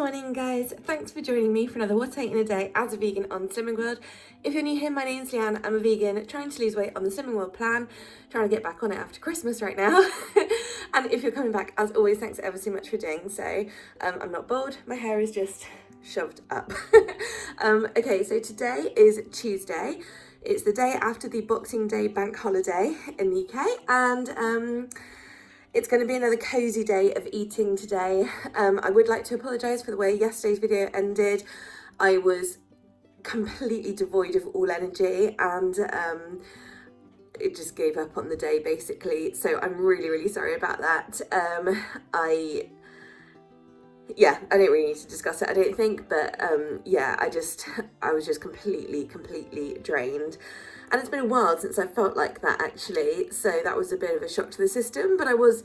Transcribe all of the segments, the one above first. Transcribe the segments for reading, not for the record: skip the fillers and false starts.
morning guys, thanks for joining me for another What I Eat in a Day as a vegan on Slimming World. If you're new here, my name's Leanne, I'm a vegan trying to lose weight on the Slimming World plan, trying to get back on it after Christmas right now. And if you're coming back, as always, thanks ever so much for doing so. I'm not bald, my hair is just shoved up. Okay, so today is Tuesday. It's the day after the Boxing Day bank holiday in the UK, and it's going to be another cosy day of eating today. I would like to apologise for the way yesterday's video ended. I was completely devoid of all energy and it just gave up on the day basically. So I'm really sorry about that. I don't really need to discuss it, I don't think, but yeah, I was just completely drained. And it's been a while since I felt like that actually, so that was a bit of a shock to the system, but I was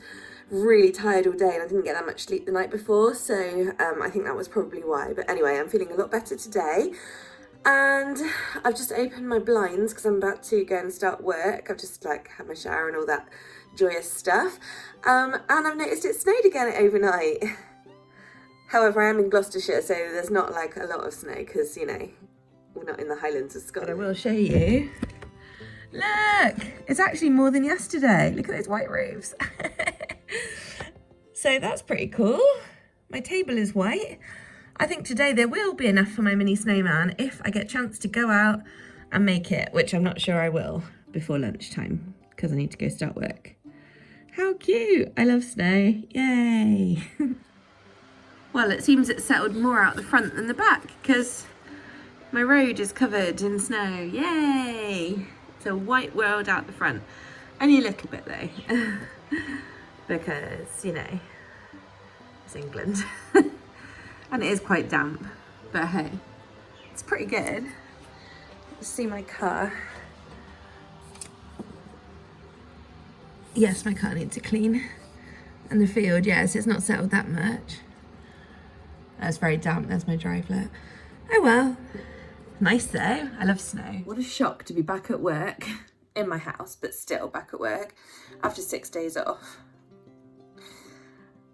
really tired all day and I didn't get that much sleep the night before, so I think that was probably why. But anyway, I'm feeling a lot better today. And I've just opened my blinds because I'm about to go and start work. I've just had my shower and all that joyous stuff. And I've noticed it snowed again overnight. However, I am in Gloucestershire, so there's not a lot of snow because, you know, we're not in the Highlands of Scotland. But I will show you. Look, it's actually more than yesterday. Look at those white roofs. So that's pretty cool. My table is white. I think today there will be enough for my mini snowman if I get a chance to go out and make it, which I'm not sure I will before lunchtime because I need to go start work. How cute. I love snow. Yay. Well, it seems it's settled more out the front than the back because my road is covered in snow. Yay! It's a white world out the front. Only a little bit though. Because, you know, it's England. And it is quite damp. But hey, it's pretty good. Let's see my car. Yes, my car needs a clean. And the field, yes, it's not settled that much. That's very damp. There's my drivelet. Oh well. Nice though. I love snow. What a shock to be back at work in my house, but still back at work after 6 days off.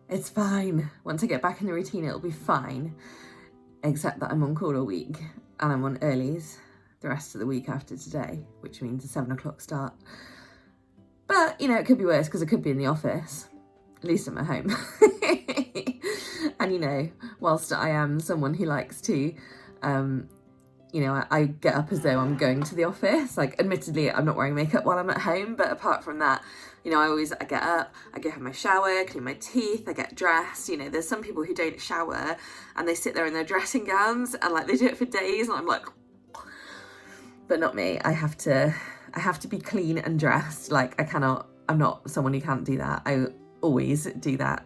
It's fine. Once I get back in the routine, it'll be fine. Except that I'm on call all week and I'm on earlies the rest of the week after today, which means a 7 o'clock start. But, you know, it could be worse because I could be in the office. At least I'm at home. And, you know, whilst I am someone who likes to, you know, I get up as though I'm going to the office. Admittedly, I'm not wearing makeup while I'm at home, but apart from that, you know, I get up, I go have my shower, clean my teeth, I get dressed. You know, there's some people who don't shower and they sit there in their dressing gowns and they do it for days and I'm like, but not me. I have to be clean and dressed. I'm not someone who can't do that. I always do that.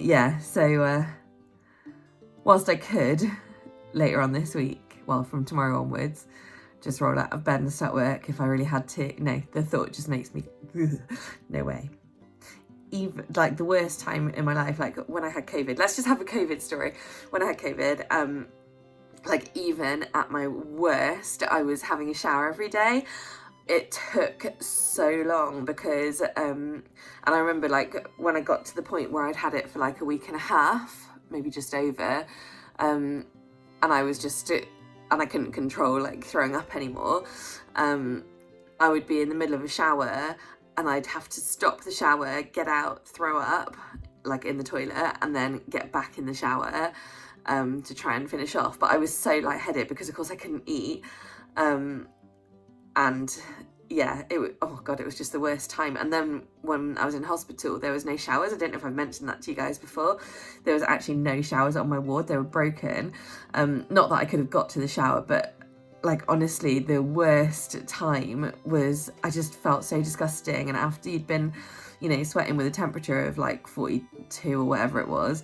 Yeah, so whilst I could later on this week, well, from tomorrow onwards, just roll out of bed and start work if I really had to. No, the thought just makes me, no way. Even the worst time in my life, when I had COVID, let's just have a COVID story. When I had COVID, even at my worst, I was having a shower every day. It took so long because, and I remember when I got to the point where I'd had it for a week and a half, maybe just over, and I was just, and I couldn't control throwing up anymore. I would be in the middle of a shower and I'd have to stop the shower, get out, throw up in the toilet and then get back in the shower to try and finish off. But I was so lightheaded because of course I couldn't eat. And yeah, it was just the worst time. And then when I was in hospital, there was no showers. I don't know if I've mentioned that to you guys before. There was actually no showers on my ward. They were broken. Not that I could have got to the shower, but honestly, the worst time was I just felt so disgusting. And after you'd been, you know, sweating with a temperature of 42 or whatever it was,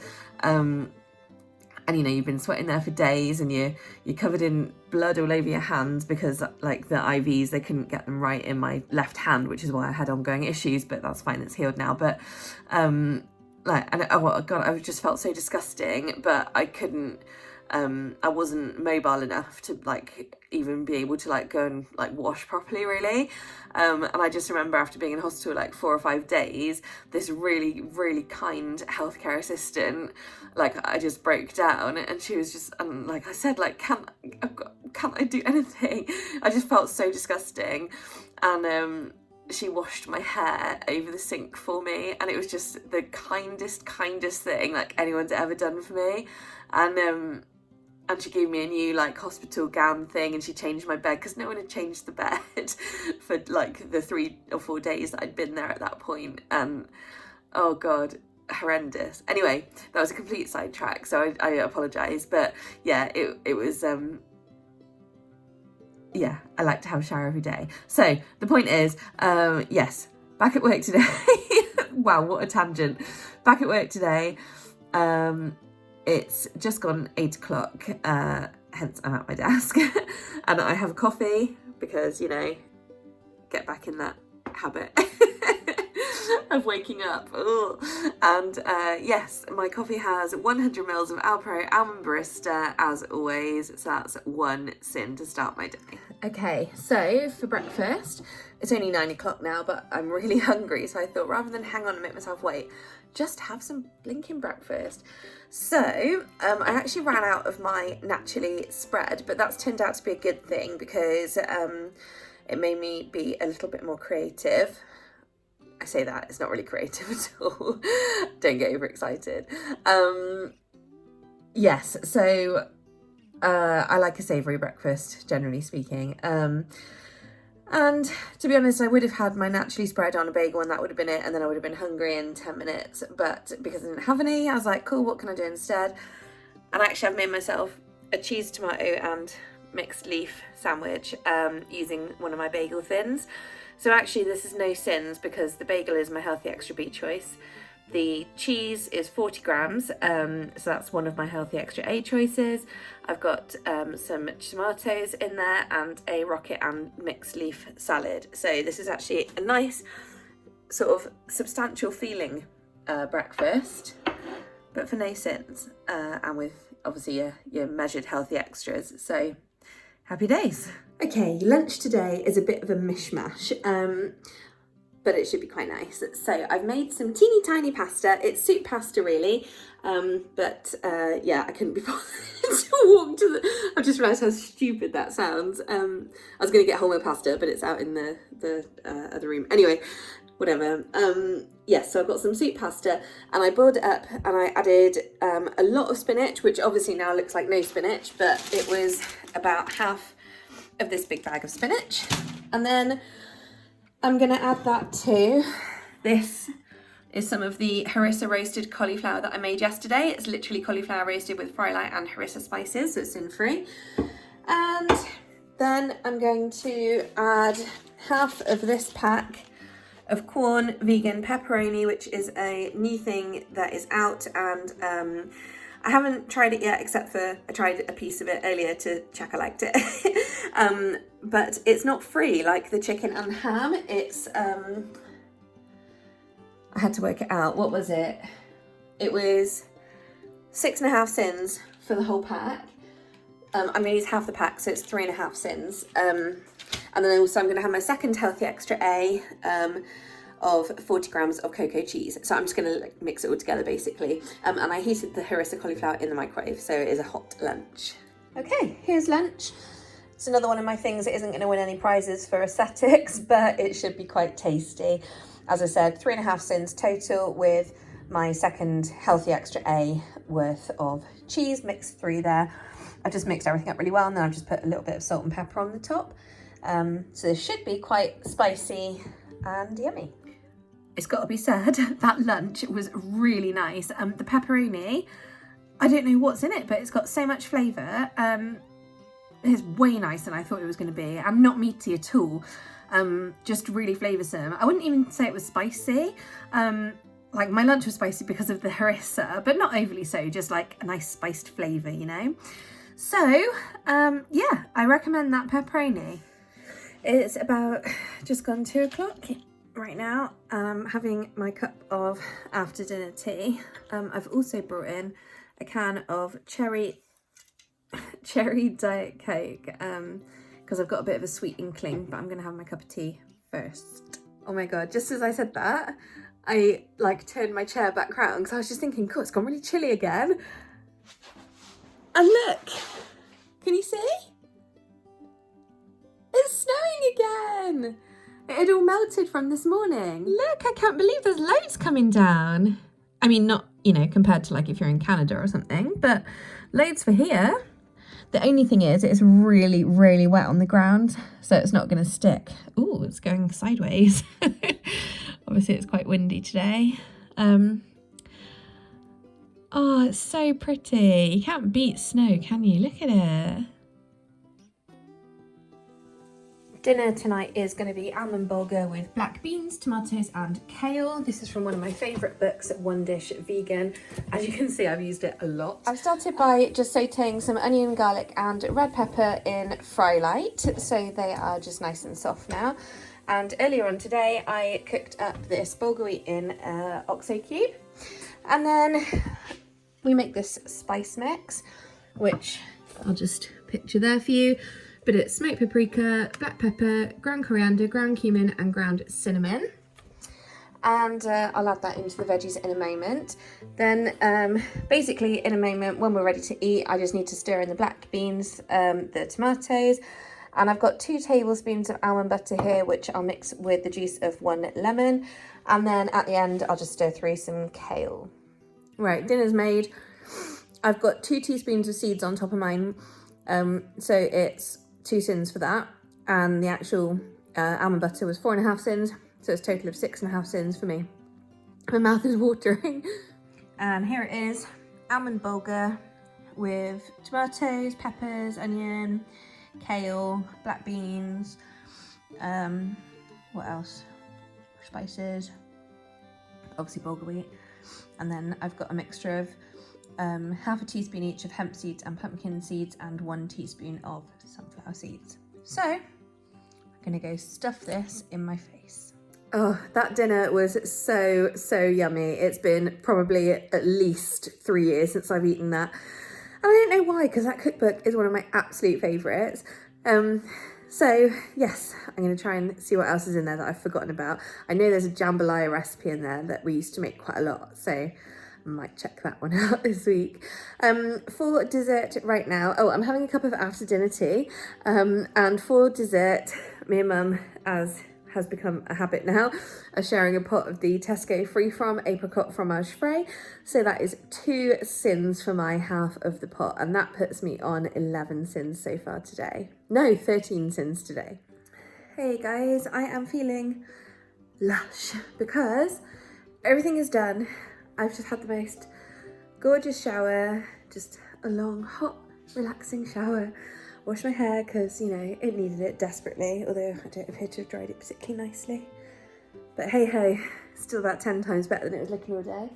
and you know, you've been sweating there for days and you're covered in blood all over your hands because the IVs, they couldn't get them right in my left hand, which is why I had ongoing issues, but that's fine, it's healed now. But and oh God, I just felt so disgusting, but I couldn't, I wasn't mobile enough to even be able to like go and like wash properly, really. And I just remember after being in hospital like 4 or 5 days, this really, really kind healthcare assistant, like I just broke down, and she was just, and like I said, like, can't I do anything? I just felt so disgusting. And she washed my hair over the sink for me, and it was just the kindest thing like anyone's ever done for me. And she gave me a new like hospital gown thing, and she changed my bed because no one had changed the bed for like the 3 or 4 days that I'd been there at that point. And oh god, horrendous. Anyway, that was a complete sidetrack, so I apologise. But yeah, it was yeah, I like to have a shower every day. So the point is, yes, back at work today. Wow, what a tangent. Back at work today. It's just gone 8 o'clock, hence I'm at my desk. And I have a coffee because, you know, get back in that habit of waking up. Ugh. And yes, my coffee has 100 mils of Alpro Almond Barista, as always. So that's 1 sin to start my day. Okay, so for breakfast, it's only 9 o'clock now, but I'm really hungry. So I thought rather than hang on and make myself wait, just have some blinking breakfast. So I actually ran out of my naturally spread, but that's turned out to be a good thing because it made me be a little bit more creative. I say that, it's not really creative at all. Don't get overexcited. Yes, so I like a savoury breakfast, generally speaking. And to be honest, I would have had my naturally spread on a bagel and that would have been it, and then I would have been hungry in 10 minutes. But because I didn't have any, I was like, cool, what can I do instead? And actually I've made myself a cheese, tomato and mixed leaf sandwich using one of my bagel thins. So actually this is no sins because the bagel is my healthy extra B choice. The cheese is 40 grams, so that's one of my healthy extra A choices. I've got some tomatoes in there and a rocket and mixed leaf salad. So this is actually a nice sort of substantial feeling breakfast, but for no sins, and with obviously your measured healthy extras. So happy days. Okay, lunch today is a bit of a mishmash. But it should be quite nice. So I've made some teeny tiny pasta. It's soup pasta really, but yeah, I couldn't be bothered to walk to the... I've just realised how stupid that sounds. I was going to get wholemeal pasta, but it's out in the other room. Anyway, whatever. Yes, so I've got some soup pasta and I boiled it up and I added a lot of spinach, which obviously now looks like no spinach, but it was about half of this big bag of spinach. And then I'm going to add that to, this is some of the harissa roasted cauliflower that I made yesterday. It's literally cauliflower roasted with frylight and harissa spices, so it's sin-free. And then I'm going to add half of this pack of Quorn vegan pepperoni, which is a new thing that is out, and I haven't tried it yet, except for I tried a piece of it earlier to check I liked it. But it's not free like the chicken and ham. It's, I had to work it out. What was it? It was 6.5 sins for the whole pack. I'm going to use half the pack, so it's 3.5 sins. And then also I'm going to have my second healthy extra A, of 40 grams of cocoa cheese. So I'm just going to like mix it all together basically. And I heated the harissa cauliflower in the microwave, so it is a hot lunch. Okay, here's lunch. It's another one of my things that isn't going to win any prizes for aesthetics, but it should be quite tasty. As I said, 3.5 sins total with my second healthy extra A worth of cheese mixed through there. I just mixed everything up really well, and then I've just put a little bit of salt and pepper on the top. So this should be quite spicy and yummy. It's got to be said, that lunch was really nice. The pepperoni, I don't know what's in it, but it's got so much flavour. It's way nicer than I thought it was going to be, and not meaty at all. Just really flavoursome. I wouldn't even say it was spicy. Like my lunch was spicy because of the harissa, but not overly so, just like a nice spiced flavour, you know? So, yeah, I recommend that pepperoni. It's about just gone 2 o'clock. Right now, having my cup of after dinner tea. I've also brought in a can of cherry cherry Diet Coke because I've got a bit of a sweet inkling, but I'm going to have my cup of tea first. Oh my god, just as I said that, I like turned my chair back round because I was just thinking, cool, it's gone really chilly again. And look, can you see? It's snowing again. It had all melted from this morning. Look, I can't believe there's loads coming down. I mean, not, you know, compared to like if you're in Canada or something, but loads for here. The only thing is it's really, really wet on the ground, so it's not going to stick. Ooh, it's going sideways. Obviously, it's quite windy today. Oh, it's so pretty. You can't beat snow, can you? Look at it. Dinner tonight is going to be almond burger with black beans, tomatoes and kale. This is from one of my favourite books, One Dish Vegan. As you can see, I've used it a lot. I've started by just sauteing some onion, garlic and red pepper in fry light, so they are just nice and soft now. And earlier on today, I cooked up this bulgur wheat in oxo cube. And then we make this spice mix, which I'll just picture there for you. But it's smoked paprika, black pepper, ground coriander, ground cumin and ground cinnamon. And I'll add that into the veggies in a moment. Then basically in a moment when we're ready to eat, I just need to stir in the black beans, the tomatoes, and I've got 2 tablespoons of almond butter here, which I'll mix with the juice of 1 lemon. And then at the end, I'll just stir through some kale. Right, dinner's made. I've got 2 teaspoons of seeds on top of mine. So it's 2 sins for that, and the actual almond butter was 4.5 sins, so it's a total of 6.5 sins for me. My mouth is watering. And here it is, almond bulgur with tomatoes, peppers, onion, kale, black beans, what else? Spices, obviously bulgur wheat, and then I've got a mixture of half a teaspoon each of hemp seeds and pumpkin seeds and 1 teaspoon of sunflower seeds. So I'm gonna go stuff this in my face. Oh, that dinner was so yummy. It's been probably at least 3 years since I've eaten that. And I don't know why, because that cookbook is one of my absolute favourites. So yes, I'm going to try and see what else is in there that I've forgotten about. I know there's a jambalaya recipe in there that we used to make quite a lot, so I might check that one out this week. For dessert right now, I'm having a cup of after dinner tea. And for dessert, me and Mum, as has become a habit now, are sharing a pot of the Tesco Free-From Apricot Fromage Frais. So that is 2 sins for my half of the pot, and that puts me on 11 sins so far today. No, 13 sins today. Hey guys, I am feeling lush because everything is done. I've just had the most gorgeous shower, just a long, hot, relaxing shower. Washed my hair because, you know, it needed it desperately, although I don't appear to have dried it particularly nicely. But hey ho, still about 10 times better than it was looking all day.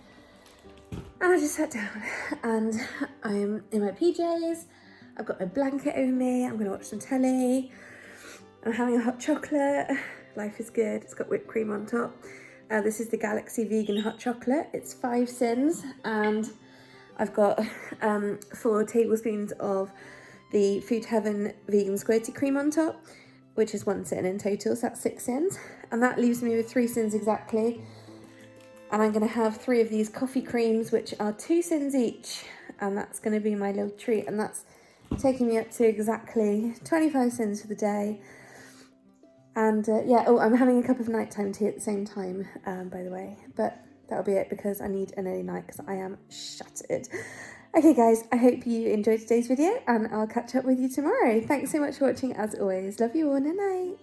And I just sat down and I'm in my PJs. I've got my blanket over me. I'm going to watch some telly. I'm having a hot chocolate. Life is good. It's got whipped cream on top. This is the Galaxy Vegan Hot Chocolate. It's 5 sins, and I've got 4 tablespoons of the Food Heaven Vegan Squirty Cream on top, which is 1 sin in total, so that's 6 sins. And that leaves me with 3 sins exactly. And I'm going to have 3 of these coffee creams, which are 2 sins each. And that's going to be my little treat. And that's taking me up to exactly 25 sins for the day. And yeah, I'm having a cup of nighttime tea at the same time, by the way. But that'll be it because I need an early night because I am shattered. Okay guys, I hope you enjoyed today's video and I'll catch up with you tomorrow. Thanks so much for watching as always. Love you all, and night.